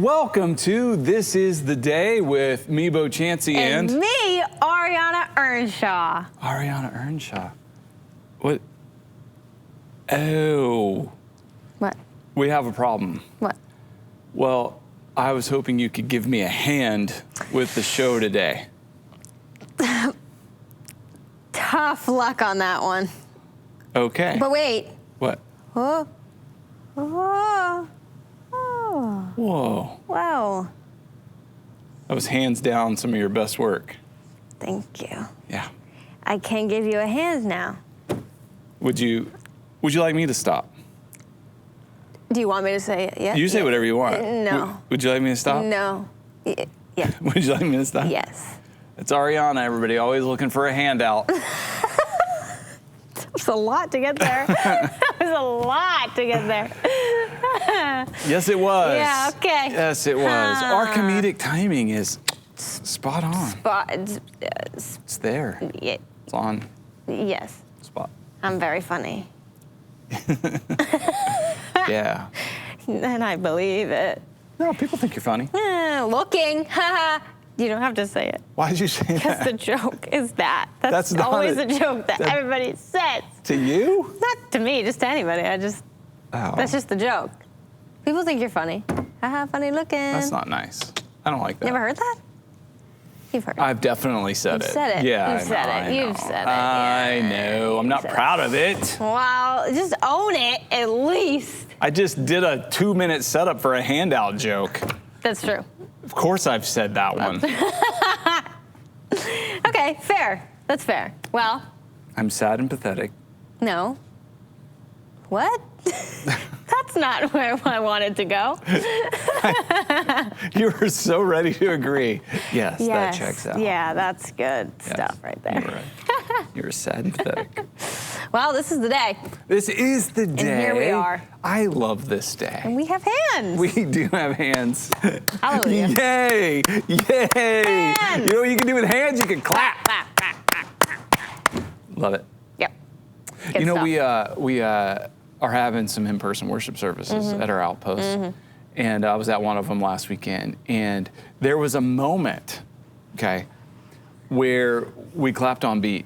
Welcome to This Is the Day with me, Bo Chansey, and me, Ariana Earnshaw. Ariana Earnshaw. What? Oh. What? We have a problem. What? Well, I was hoping you could give me a hand with the show today. Tough luck on that one. Okay. But wait. What? Oh. Oh. Oh. Whoa. Wow. That was hands down some of your best work. Thank you. Yeah. I can give you a hand now. Would you like me to stop? Do you want me to say it? Yeah. You say whatever you want. No. Would you like me to stop? No. Yeah. Would you like me to stop? Yes. It's Ariana, everybody, always looking for a handout. It's a lot to get there. That was a lot to get there. Yes, it was. Yeah, okay. Yes, it was. Our comedic timing is spot on. It's there. Yeah. It's on Yes. spot. I'm very funny. Yeah. And I believe it. No, people think you're funny. Looking. Haha. You don't have to say it. Why did you say Because that? the joke is that. That's not always a joke that everybody says. To you? Not to me, just to anybody. Oh. That's just the joke. People think you're funny. Haha, funny looking. That's not nice. I don't like that. You ever heard that? You've heard it. I've definitely said it. You've said it. Yeah, You've said it. You've said it. I Yeah. know. I'm not proud of it. Well, just own it at least. I just did a 2-minute setup for a handout joke. That's true. Of course I've said that one. Okay, fair. That's fair. Well, I'm sad and pathetic. no. What? That's not where I wanted to go. You were so ready to agree. Yes, that checks out. Yeah, that's good Yes, stuff right there. You're right. You're sad and pathetic. Well, this is the day. This is the day. And here we are. I love this day. And we have hands. We do have hands. Hallelujah. Yay! Yay! Hands. You know what you can do with hands? You can clap. Clap, clap, clap, clap. Love it. Yep. Good You know, stuff. we are having some in-person worship services at our outpost. And I was at one of them last weekend. And there was a moment, okay, where we clapped on beat.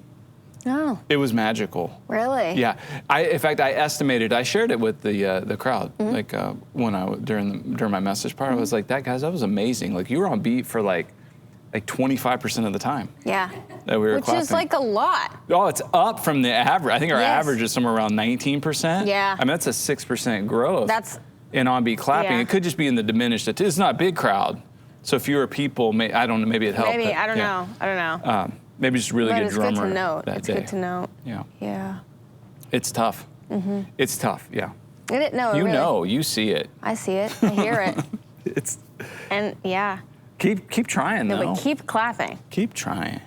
Oh, It was magical. really? Yeah. In fact, I estimated, I shared it with the crowd, like when during my message part, I was like, that was amazing. Like you were on beat for like 25% of the time. Yeah. That we were Which clapping. is like a lot. Oh, it's up from the average. I think our Yes. average is somewhere around 19%. Yeah. I mean, that's a 6% growth. That's in on-beat clapping. Yeah. It could just be in the diminished. It's not a big crowd. So fewer people, I don't know, maybe it helped. maybe, but, I don't yeah. know. I don't know. Maybe just a really But good it's drummer good to know. that It's day. good to know. Yeah. Yeah. It's tough. It's tough, yeah. No, You really. know, you see it. I see it. I hear it. It's And yeah. keep trying No, though. but keep clapping. Keep trying.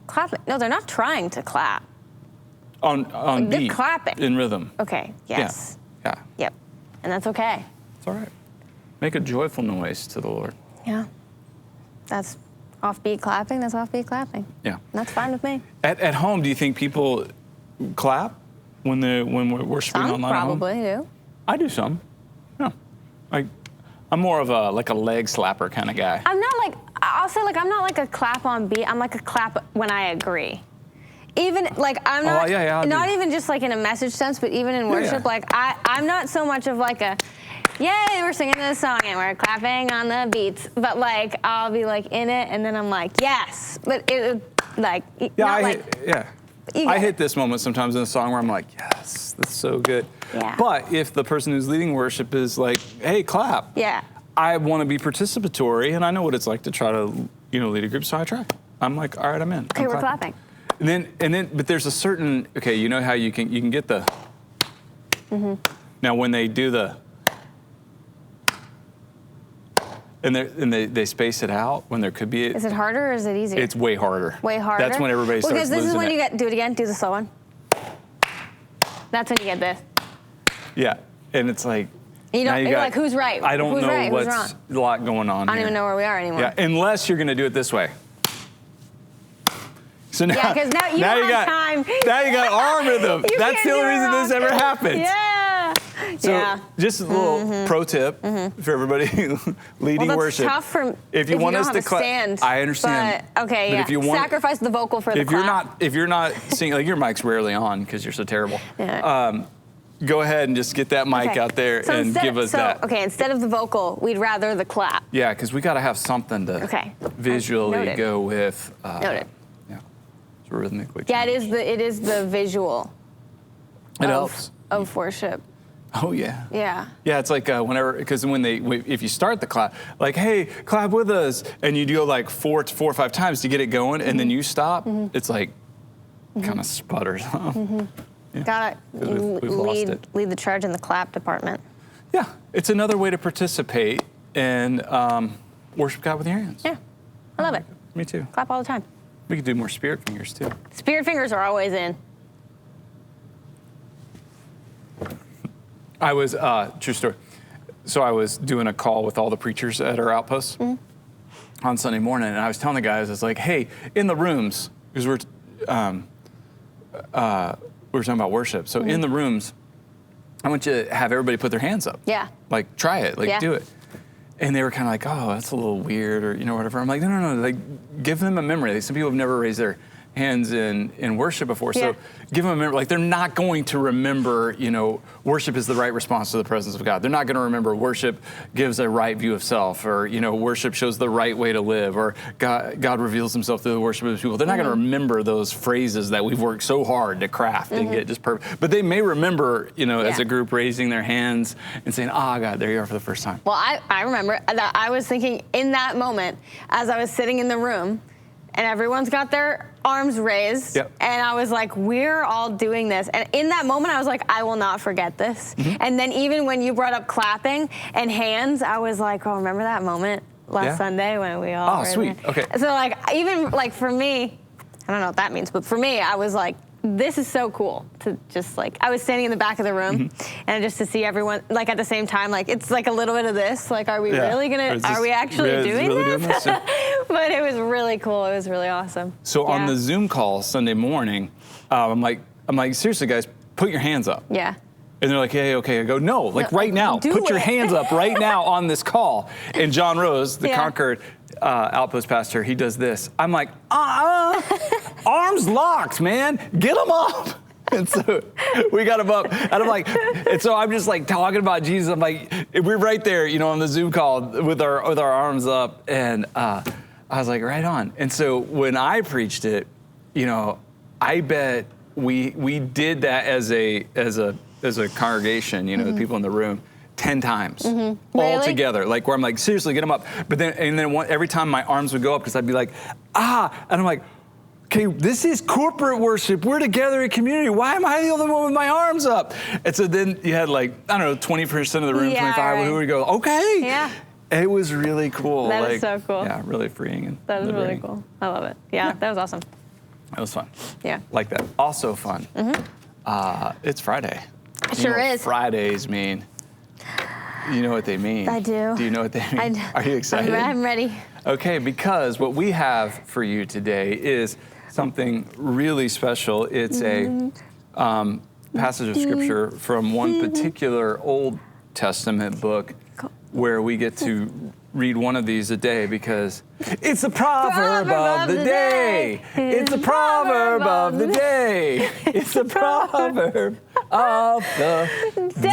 Clapping. No, they're not trying to clap. On They're beat. clapping. In rhythm. Okay. Yes. Yeah. Yep. And that's okay. It's all right. Make a joyful noise to the Lord. Yeah. That's offbeat clapping. That's offbeat clapping. Yeah. That's fine with me. At home, do you think people clap when we're worshiping Some online? At home? probably do. I do some. Yeah. I'm more of a leg slapper kind of guy. I'm not like, I'll say like, I'm not like a clap on beat. I'm like a clap when I agree. Even like, I'm not, not even just like in a message sense, but even in worship, like I'm not so much of like a, yay, we're singing this song and we're clapping on the beats. But like, I'll be like in it and then I'm like, yes. But it like, I hit this moment sometimes in a song where I'm like, yes, that's so good. Yeah. But if the person who's leading worship is like, hey, clap. Yeah. I want to be participatory, and I know what it's like to try to, lead a group, so I try. I'm like, all right, I'm in. Okay, we're clapping. And then, but there's a certain, okay, you know how you can get the. Now when they do the. And they space it out when there could be. Is it harder or is it easier? It's way harder. Way harder? That's when everybody starts because this is when losing you it. get, do it again, do the slow one. That's when you get this. Yeah, and it's like. You don't, you're like, who's right? I don't who's know right? what's Who's wrong? a lot going on. I don't even know where we are anymore. Yeah, unless you're going to do it this way. So now, Yeah, because now you don't have time. Now you got arm rhythm. That's the only reason this ever happened. Yeah. Yeah. just a little pro tip for everybody leading worship. Tough for if you want don't us have to a stand. I understand. But, okay, but yeah. if you want, sacrifice the vocal for the clap. If you're not singing, like your mic's rarely on because you're so terrible. Yeah. Go ahead and just get that mic out there and give us that. Okay, instead of the vocal, we'd rather the clap. Yeah, because we got to have something to visually go with. Noted. Yeah, it's rhythmically. Yeah, it is the visual. It helps of worship. Oh yeah. Yeah. Yeah, it's like whenever, because if you start the clap, like, hey, clap with us, and you do like four or five times to get it going, and then you stop, it's like kind of sputters. Yeah. Gotta lead the charge in the clap department. Yeah, it's another way to participate and worship God with your hands. Yeah, I love it. Me too. Clap all the time. We could do more spirit fingers too. Spirit fingers are always in. I was, true story. So I was doing a call with all the preachers at our outposts on Sunday morning, and I was telling the guys, I was like, hey, in the rooms, because we were talking about worship. So in the rooms, I want you to have everybody put their hands up. Yeah. Like, try it. Like, do it. And they were kind of like, oh, that's a little weird, or, whatever. I'm like, no. Like, give them a memory. Like, some people have never raised their hands in worship before. So give them a memory. Like, they're not going to remember, worship is the right response to the presence of God. They're not going to remember worship gives a right view of self, or, worship shows the right way to live, or God reveals himself through the worship of his people. They're not going to remember those phrases that we've worked so hard to craft and get just perfect. But they may remember, as a group raising their hands and saying, God, there you are for the first time. Well, I remember that I was thinking in that moment, as I was sitting in the room, and everyone's got their arms raised, and I was like, we're all doing this. And in that moment, I was like, I will not forget this. And then even when you brought up clapping and hands, I was like, oh, remember that moment last Sunday when we all were sweet. there? Okay. So like, even like for me, I don't know what that means, but for me, I was like, this is so cool to just like, I was standing in the back of the room and just to see everyone like at the same time, like it's like a little bit of this, like are we really gonna, are we actually doing this? But it was really cool. It was really awesome. So on the Zoom call Sunday morning, I'm like, seriously guys, put your hands up. Yeah. And they're like, hey, okay. I go, no, like right now, put your hands up right now on this call. And John Rose, the Concord Outpost pastor, he does this. I'm like, arms locked, man. Get them up. And so we got him up. And I'm like, and so I'm just like talking about Jesus. I'm like, we're right there, on the Zoom call with our arms up. And I was like, right on. And so when I preached it, I bet we did that as a congregation, the people in the room, 10 times all together. Like where I'm like, seriously, get them up. But then every time my arms would go up, because I'd be like, and I'm like, okay, this is corporate worship. We're together in community. Why am I the only one with my arms up? And so then you had 20% of the room, 25, who would go, okay. Yeah. It was really cool. That is so cool. Yeah, really freeing. And that is really cool. I love it. Yeah, that was awesome. It was fun. Yeah. Like that. Also fun. It's Friday. It sure is. Fridays mean. You know what they mean. I do. Do you know what they mean? Are you excited? I'm ready. Okay, because what we have for you today is something really special. It's a passage of scripture from one particular Old Testament book where we get to read one of these a day because it's the proverb of the day. It's the proverb of the day. It's the proverb of the day.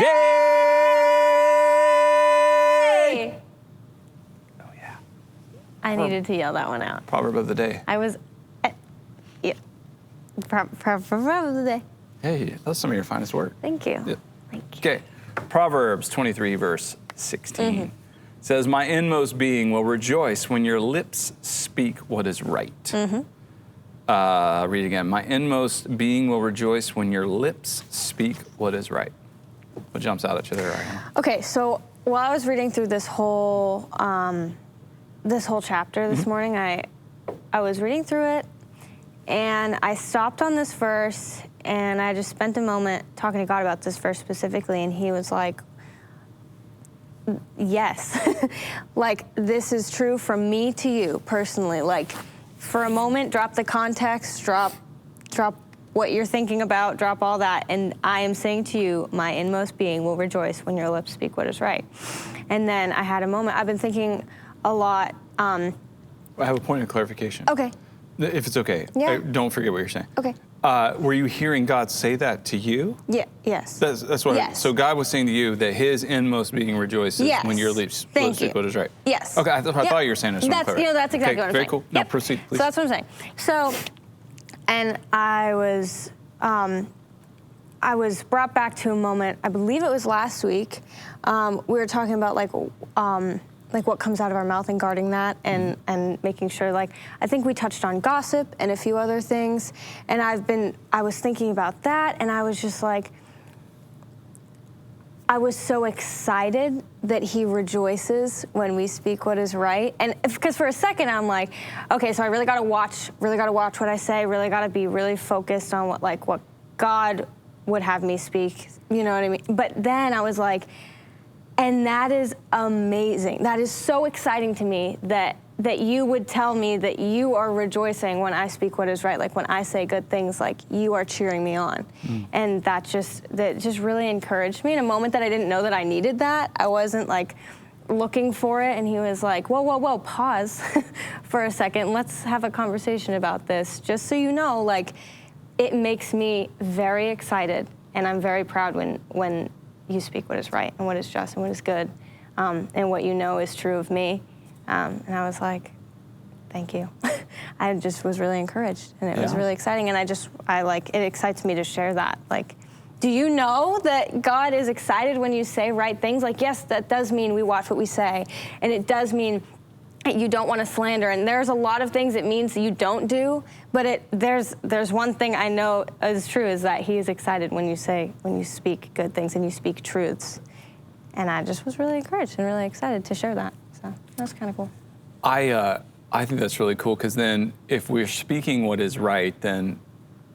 Oh, yeah. I needed to yell that one out. Proverb of the day. I was, proverb of the day. Hey, that's some of your finest work. Thank you. Yeah. Thank you. Okay, Proverbs 23, verse 16 says, my inmost being will rejoice when your lips speak what is right. Read again. My inmost being will rejoice when your lips speak what is right. What jumps out at you there, Ryan? Okay, so while I was reading through this whole chapter this morning, I was reading through it, and I stopped on this verse, and I just spent a moment talking to God about this verse specifically, and he was like, yes, like this is true from me to you personally. Like for a moment, drop the context, drop what you're thinking about, drop all that. And I am saying to you, my inmost being will rejoice when your lips speak what is right. And then I had a moment. I've been thinking a lot. I have a point of clarification. Okay. If it's okay. Yeah. Don't forget what you're saying. Okay. Were you hearing God say that to you? Yeah. Yes. That's what. Yes. So God was saying to you that His inmost being rejoices when your lips speak what is right. Yes. Okay. I thought you were saying this. That's exactly what I'm saying. Very cool. Now proceed, please. So that's what I'm saying. So, and I was brought back to a moment. I believe it was last week. We were talking about like what comes out of our mouth and guarding that and making sure, like, I think we touched on gossip and a few other things. And I was thinking about that, and I was just like, I was so excited that He rejoices when we speak what is right. And because for a second I'm like, okay, so I really gotta watch what I say, really gotta be really focused on what God would have me speak, you know what I mean? But then I was like, and that is amazing. That is so exciting to me that you would tell me that you are rejoicing when I speak what is right. Like when I say good things, like you are cheering me on. And that just really encouraged me in a moment that I didn't know that I needed that. I wasn't like looking for it. And He was like, whoa, pause for a second. Let's have a conversation about this. Just so you know, like it makes me very excited. And I'm very proud when you speak what is right and what is just and what is good, and what you know is true of me. And I was like, thank you. I just was really encouraged, and it was really exciting. And it excites me to share that. Like, do you know that God is excited when you say right things? Like, yes, that does mean we watch what we say, and it does mean you don't want to slander, and there's a lot of things it means that you don't do, but there's one thing I know is true, is that He is excited when you speak good things and you speak truths. And I just was really encouraged and really excited to share that. So that was kind of cool. I think that's really cool, because then if we're speaking what is right, then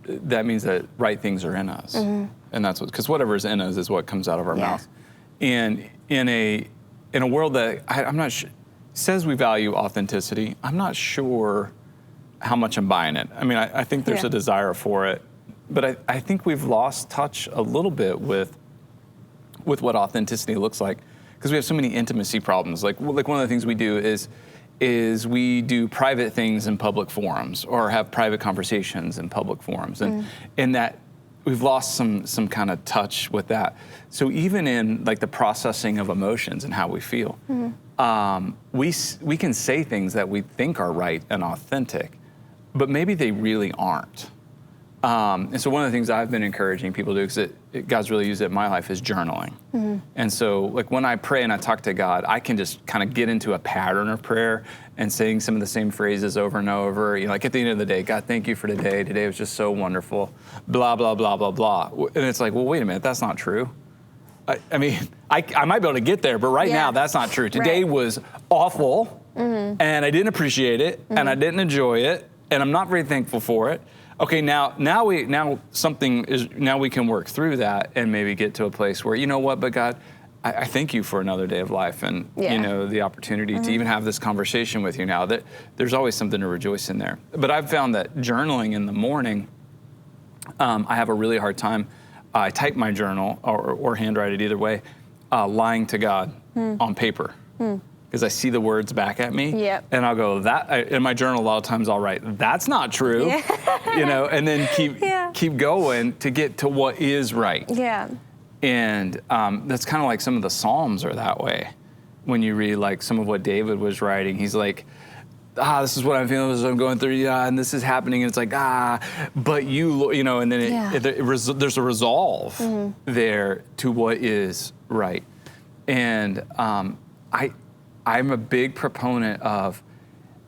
that means that right things are in us. And that's because whatever is in us is what comes out of our mouth. And in a world that I'm not sure says we value authenticity, I'm not sure how much I'm buying it. I mean, I think there's a desire for it, but I think we've lost touch a little bit with what authenticity looks like, because we have so many intimacy problems. Like one of the things we do is we do private things in public forums, or have private conversations in public forums, and in that we've lost some kind of touch with that. So even in like the processing of emotions and how we feel, we can say things that we think are right and authentic, but maybe they really aren't. And so one of the things I've been encouraging people to do, because God's really used it in my life, is journaling. And so like when I pray and I talk to God, I can just kind of get into a pattern of prayer and saying some of the same phrases over and over. You know, like at the end of the day, God, thank you for today. Today was just so wonderful, blah, blah, blah, blah, blah. And it's like, well, wait a minute, that's not true. I mean, I might be able to get there, but right now that's not true. Today was awful, and I didn't appreciate it, and I didn't enjoy it, and I'm not very thankful for it. Okay, now we can work through that and maybe get to a place where, you know what, but God, I thank you for another day of life, and you know, the opportunity to even have this conversation with you now. That there's always something to rejoice in there. But I've found that journaling in the morning, I have a really hard time. I type my journal or handwrite it, either way, lying to God on paper. Because I see the words back at me, and I'll go, in my journal a lot of times I'll write, that's not true, you know, and then keep going to get to what is right. And that's kind of like some of the Psalms are that way. When you read like some of what David was writing, he's like, this is what I'm feeling as I'm going through, and this is happening, and it's like, but you know, and then there's a resolve there to what is right. And I'm a big proponent of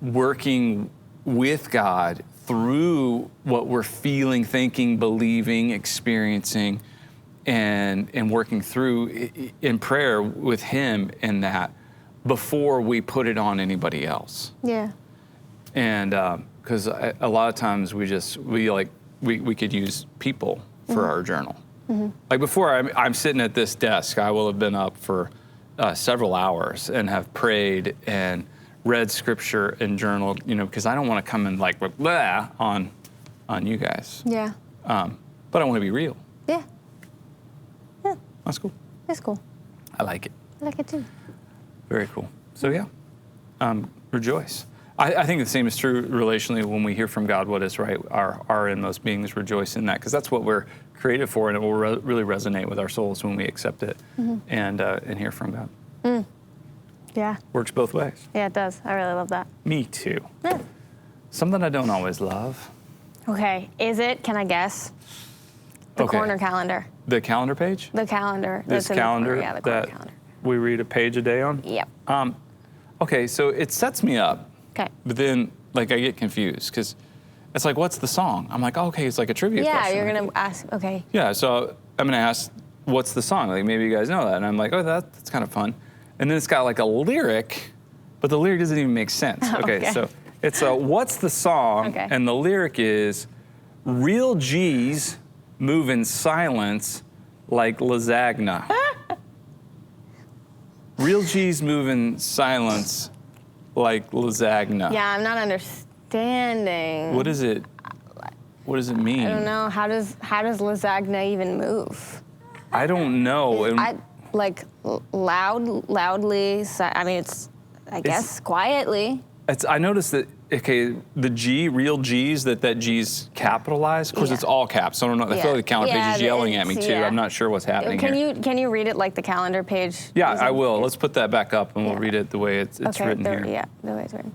working with God through what we're feeling, thinking, believing, experiencing, and working through in prayer with Him in that, before we put it on anybody else. And because a lot of times we could use people for our journal. Like before I'm sitting at this desk, I will have been up for several hours and have prayed and read scripture and journaled, you know, because I don't want to come in like blah on you guys. But I want to be real. Yeah. Yeah. That's cool. It's cool. I like it. I like it too. Very cool. So yeah, rejoice. I think the same is true relationally when we hear from God what is right. Our inmost beings rejoice in that, because that's what we're created for, and it will really resonate with our souls when we accept it and hear from God. Yeah. Works both ways. Yeah, it does. I really love that. Me too. Yeah. Something I don't always love. Okay. Is it, can I guess, the corner calendar? The calendar page? The calendar. This calendar the corner that calendar. we read a page a day on? Yep. Okay, so it sets me up. Okay. But then, like, I get confused because it's like, what's the song? I'm like, oh, okay, it's like a trivia question. Yeah, you're going to ask, okay. Yeah, so I'm going to ask, what's the song? Like, maybe you guys know that. And I'm like, oh, that's kind of fun. And then it's got like a lyric, but the lyric doesn't even make sense. Okay. So it's what's the song? Okay. And the lyric is, real G's move in silence like lasagna. Real G's move in silence like lasagna. Yeah, I'm not understanding. What is it? What does it mean? I don't know. How does lasagna even move? I don't know. Loudly. I mean, I guess quietly. I noticed that, okay, the G, real G's, that G's capitalized. Of course, it's all caps. So I don't know. I feel like the calendar page is yelling at me, too. I'm not sure what's happening here. Can you read it like the calendar page? Yeah, I will. Let's put that back up, and we'll read it the way it's written here. Yeah, the way it's written.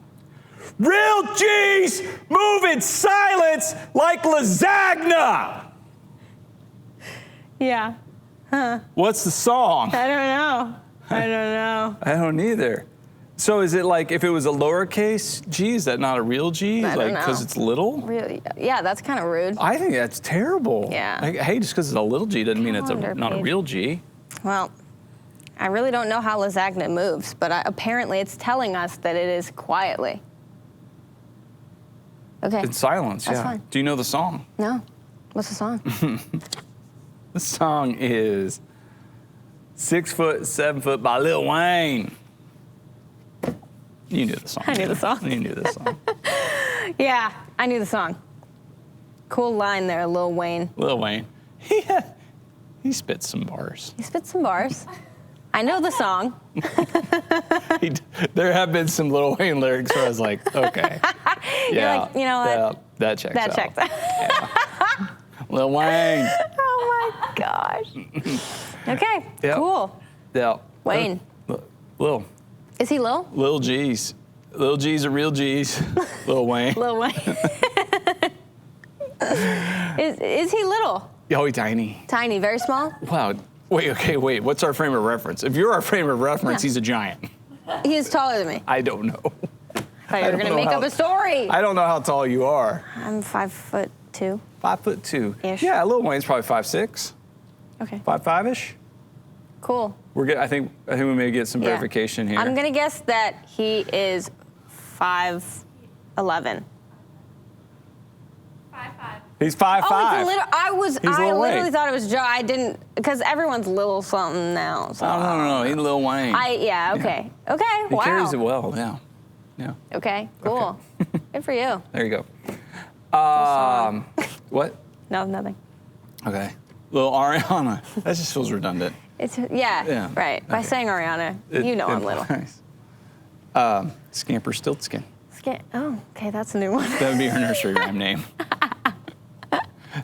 Real G's move in silence like lasagna. Yeah. Huh. What's the song? I don't know. I don't either. So is it like if it was a lowercase g, is that not a real G? I don't know. Because it's little? Really? Yeah, that's kind of rude. I think that's terrible. Yeah. Like, hey, just because it's a little G doesn't mean it's not a real G. Well, I really don't know how lasagna moves, but apparently it's telling us that it is quietly. Okay. In silence, That's yeah. fine. Do you know the song? No. What's the song? The song is 6 Foot, 7 Foot by Lil Wayne. You knew the song. I knew the song. You knew the song. Yeah, I knew the song. Cool line there, Lil Wayne. Lil Wayne. He spit some bars. He spit some bars. I know the song. There have been some Lil Wayne lyrics where I was like, okay. You're like, you know what? That checks out. That checks out. Yeah. Lil Wayne. Oh my gosh. Okay, cool. Yeah. Wayne. Lil. Is he Lil? Lil G's. Lil G's are real G's. Lil Wayne. Lil Wayne. Is he little? Oh, he's tiny. Tiny, very small? Wow. Wait. What's our frame of reference? If you're our frame of reference, he's a giant. He is taller than me. I don't know. I thought you were going to make up a story. I don't know how tall you are. I'm 5'2". 5'2". Ish. Yeah, Lil Wayne's probably 5'6". Okay. 5'5"-ish. Cool. I think we may get some verification here. I'm gonna guess that he is 5'11". 5'5". He's 5'5". Oh, it's I literally Wayne. thought it was Joe. I didn't, because everyone's little something now. So. No. He's Lil Wayne. Okay. Yeah. Okay. He carries it well. Yeah. Okay. Cool. Okay. Good for you. There you go. What? No, nothing. Okay. Little Ariana. That just feels redundant. Yeah. Right. By saying Ariana, I'm little. Scamper Stiltskin. Oh, okay, that's a new one. That would be her nursery rhyme name.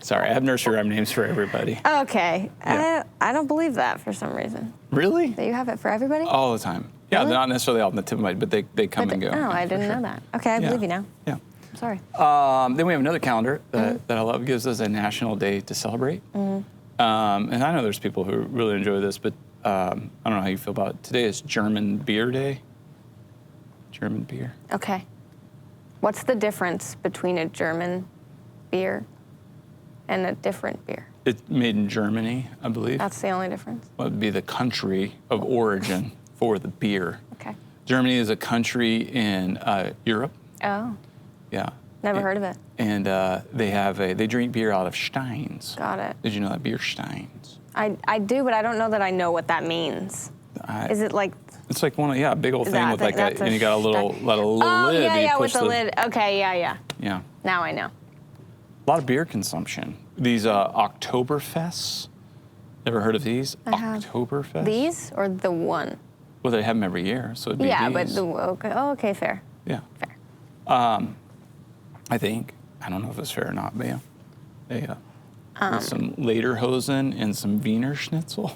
Sorry, I have nursery rhyme names for everybody. Okay. Yeah. I don't believe that for some reason. Really? That you have it for everybody? All the time. Yeah, Really? not necessarily all on the tip of my, but they come and go. Oh, I didn't know that. Okay, I believe you now. Yeah. Sorry. Then we have another calendar that I love. It gives us a national day to celebrate. And I know there's people who really enjoy this, but I don't know how you feel about it. Today is German Beer Day. German beer. Okay. What's the difference between a German beer and a different beer? It's made in Germany, I believe. That's the only difference? What would be the country of origin for the beer. Okay. Germany is a country in Europe. Oh. Yeah. Never heard of it. And they drink beer out of steins. Got it. Did you know that? Beer steins. I do, but I don't know that I know what that means. Is it like? It's like a big old thing with and you got a little lid. Oh, yeah, with the lid. Okay, yeah. Yeah. Now I know. A lot of beer consumption these Oktoberfests. Ever heard of these? Oktoberfest? These or the one? Well, they have them every year, so it'd be yeah, these. But okay, fair. Yeah. Fair. I think, I don't know if it's fair or not, but yeah. With some Lederhosen and some Wiener Schnitzel.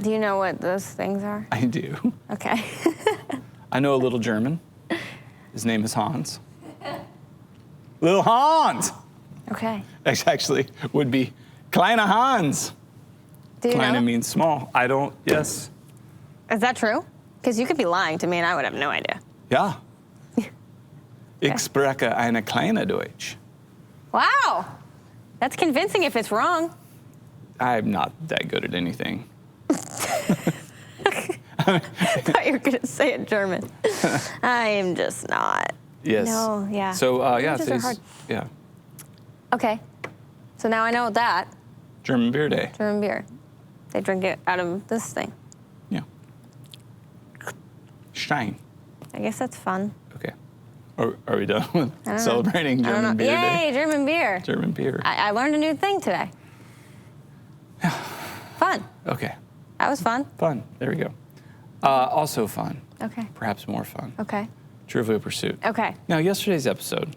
Do you know what those things are? I do. Okay. I know a little German. His name is Hans. Little Hans! Okay. It actually would be Kleine Hans. Do you Kleine know? means small. I don't, yes. Is that true? Because you could be lying to me and I would have no idea. Ja. Ich spreche eine kleine Deutsch. Wow. That's convincing if it's wrong. I'm not that good at anything. I thought you were going to say it German. I am just not. Yes. No, yeah. So, Languages are hard. Yeah. Okay. So now I know that. German Beer Day. German beer. They drink it out of this thing. Yeah. Stein. I guess that's fun. Okay. Are we done with celebrating German Beer Day? Yay, German beer. German beer. I learned a new thing today. Fun. Okay. That was fun. Fun. There we go. Also fun. Okay. Perhaps more fun. Okay. Trivial Pursuit. Okay. Now, yesterday's episode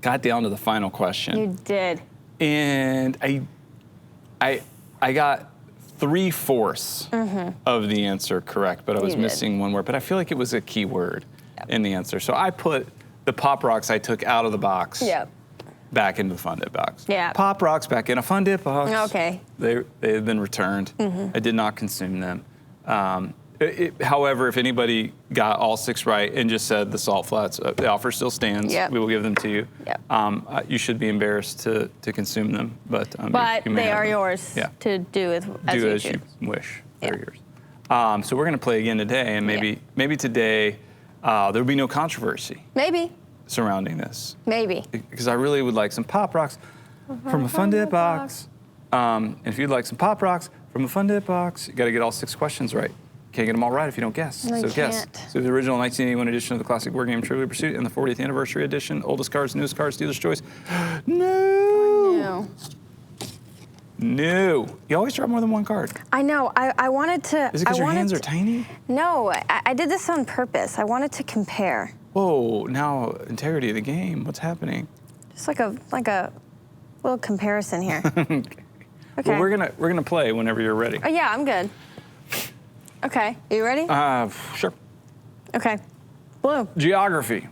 got down to the final question. You did. And I got 3/4 of the answer correct, but I was missing one word. But I feel like it was a key word in the answer. So I put the Pop Rocks I took out of the box back into the Fun Dip box. Yeah. Pop Rocks back in a Fun Dip box. Okay. They have been returned. I did not consume them. However, if anybody got all 6 right and just said the salt flats, the offer still stands. Yep. We will give them to you. Yep. You should be embarrassed to consume them, but you may they have are them. yours to do with as you wish. They're yours. So we're going to play again today, and maybe today there will be no controversy. Maybe. Surrounding this. Maybe. Because I really would like some Pop Rocks from a Fun Dip box. And if you'd like some Pop Rocks from a Fun Dip box, you got to get all 6 questions right. Can't get them all right if you don't guess. No, so you guess. can't. So the original 1981 edition of the classic board game Trivial Pursuit and the 40th anniversary edition, oldest cards, newest cards, dealer's choice. No. You always draw more than one card. I know. I wanted to. Is it because your hands are tiny? No, I did this on purpose. I wanted to compare. Whoa! Now integrity of the game. What's happening? Just like a little comparison here. Okay. Well, we're gonna play whenever you're ready. Oh yeah, I'm good. Okay, are you ready? Sure. Okay. Blue. Geography.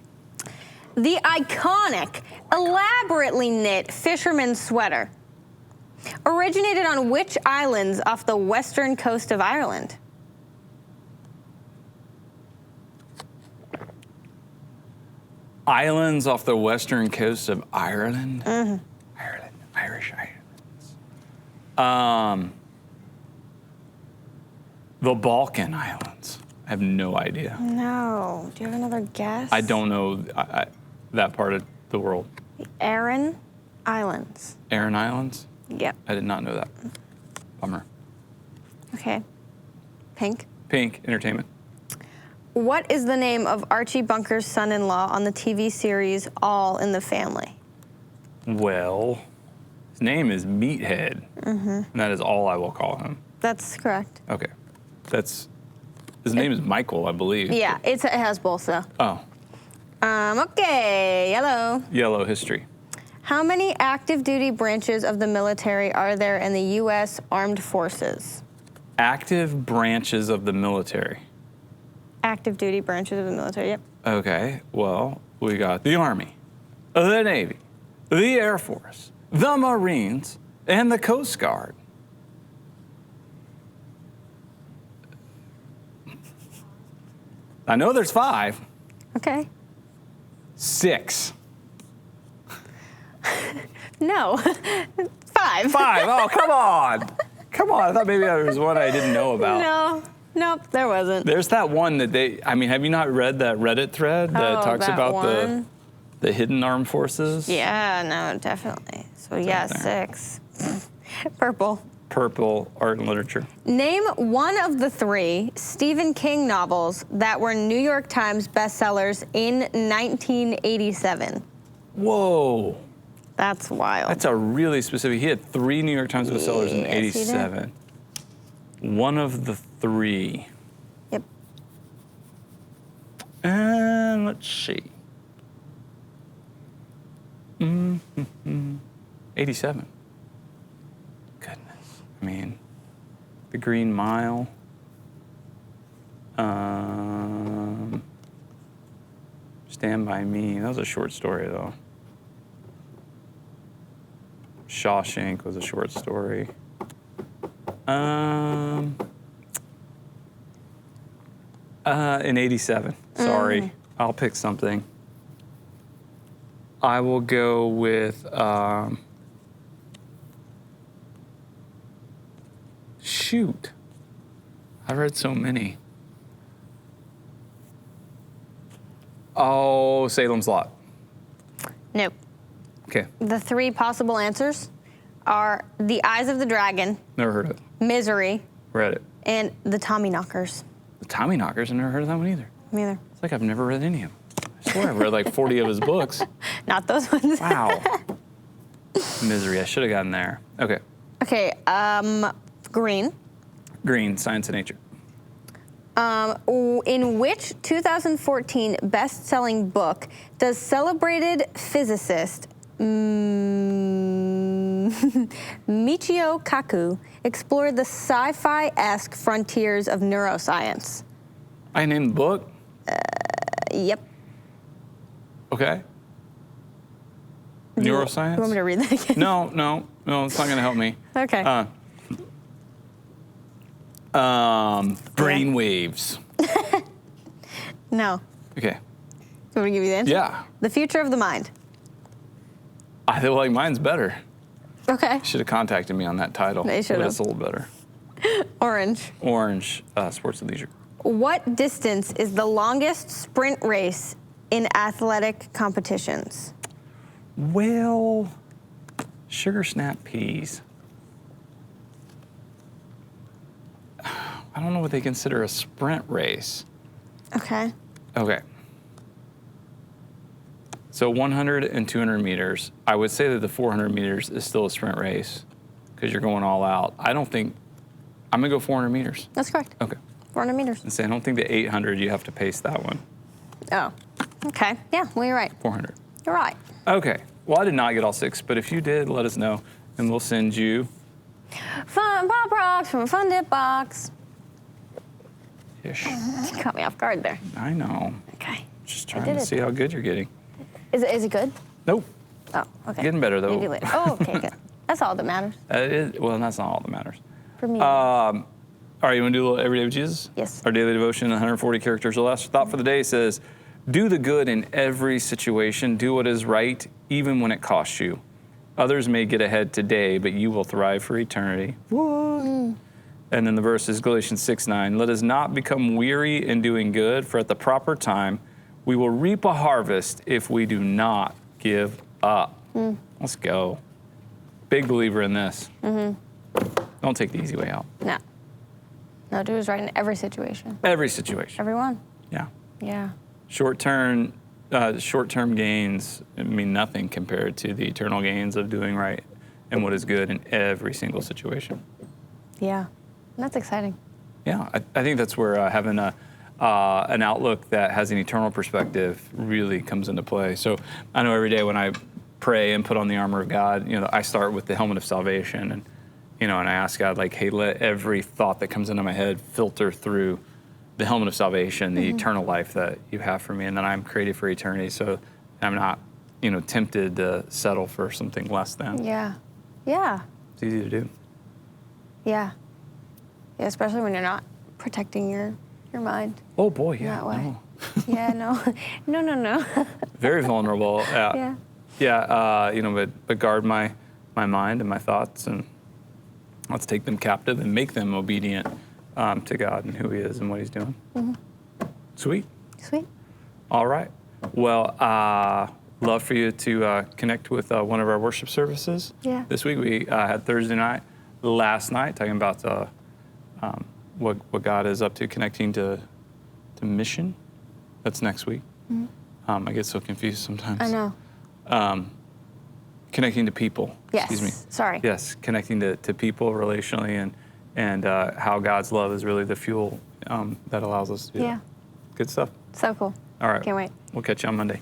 The iconic, elaborately knit fisherman's sweater originated on which islands off the western coast of Ireland? Islands off the western coast of Ireland? Ireland, Irish islands. The Balkan Islands. I have no idea. No. Do you have another guess? I don't know that part of the world. The Aran Islands. Aran Islands? Yep. I did not know that. Bummer. Okay. Pink. Pink, entertainment. What is the name of Archie Bunker's son-in-law on the TV series All in the Family? Well, his name is Meathead. And that is all I will call him. That's correct. Okay. His name is Michael, I believe. Yeah, it has both, though. Oh. Okay, yellow. Yellow history. How many active duty branches of the military are there in the U.S. Armed Forces? Active branches of the military. Active duty branches of the military, yep. Okay, well, we got the Army, the Navy, the Air Force, the Marines, and the Coast Guard. I know there's 5. Okay. 6. No. 5. 5. Oh, come on. Come on. I thought maybe there was one I didn't know about. No. Nope, there wasn't. There's that one that have you not read that Reddit thread that talks that about one? the hidden armed forces? Yeah, no, definitely. So yeah, 6. Purple. Purple, art and literature. Name one of the 3 Stephen King novels that were New York Times bestsellers in 1987. Whoa. That's wild. That's a really specific. He had 3 New York Times bestsellers in Yes, '87. One of the 3. Yep. And let's see. 87. Goodness. I mean, The Green Mile. Stand By Me. That was a short story, though. Shawshank was a short story. In '87. Sorry. I'll pick something. I will go with shoot. I read so many. Oh, Salem's Lot. Nope. Okay. The 3 possible answers are The Eyes of the Dragon, Never heard of it. Misery, Read it. and The Tommyknockers. The Tommyknockers, I never heard of that one either. Me either. It's like I've never read any of them. I swear I've read like 40 of his books. Not those ones. Wow. Misery, I should have gotten there. Okay. Okay, green. Green, Science and Nature. In which 2014 best-selling book does celebrated physicist Michio Kaku explore the sci-fi-esque frontiers of neuroscience? I named the book? Yep. Okay. Neuroscience? You want me to read that again? No, it's not going to help me. Okay. Brainwaves. No. Okay. You want me to give you the answer? Yeah. The Future of the Mind. I feel like mine's better. Okay. Should have contacted me on that title. They should have. It's a little better. Orange. Orange, Sports and Leisure. What distance is the longest sprint race in athletic competitions? Well, Sugar Snap Peas. I don't know what they consider a sprint race. Okay. Okay. So 100 and 200 meters. I would say that the 400 meters is still a sprint race because you're going all out. I'm going to go 400 meters. That's correct. Okay. 400 meters. And say, I don't think the 800 you have to pace that one. Oh. Okay. Yeah, well, you're right. 400. You're right. Okay. Well, I did not get all 6, but if you did, let us know, and we'll send you Fun Pop Rocks from a Fun Dip Box. ish. You caught me off guard there. I know. Okay. Just trying to see how good you're getting. Is it good? Nope. Oh, okay. Getting better, though. Maybe later. Oh, okay, good. That's all that matters. Well, that's not all that matters. For me. All right, you want to do a little Everyday with Jesus? Yes. Our daily devotion, 140 characters or less. Thought for the day says, do the good in every situation. Do what is right, even when it costs you. Others may get ahead today, but you will thrive for eternity. What? And then the verse is Galatians 6:9. Let us not become weary in doing good, for at the proper time we will reap a harvest if we do not give up. Let's go. Big believer in this. Don't take the easy way out. No, do what's right in every situation. Every situation. Everyone. Yeah. Yeah. Short-term gains mean nothing compared to the eternal gains of doing right and what is good in every single situation. Yeah. That's exciting. Yeah, I think that's where having an outlook that has an eternal perspective really comes into play. So I know every day when I pray and put on the armor of God, I start with the helmet of salvation, and and I ask God, like, hey, let every thought that comes into my head filter through the helmet of salvation, the eternal life that you have for me, and then I'm created for eternity. So I'm not, tempted to settle for something less than. Yeah. Yeah. It's easy to do. Yeah. Yeah, especially when you're not protecting your mind. Oh boy, yeah. That way. No. Yeah, no. Very vulnerable. Yeah. Yeah, but guard my mind and my thoughts, and let's take them captive and make them obedient to God and who He is and what He's doing. Sweet. All right. Well, love for you to connect with one of our worship services. Yeah. This week we had Thursday night, last night, talking about what God is up to, connecting to mission. That's next week. I get so confused sometimes. I know. Connecting to people. Yes. Excuse me. Sorry. Yes, connecting to people relationally, and how God's love is really the fuel that allows us to do that. Good stuff. So cool. All right. Can't wait. We'll catch you on Monday.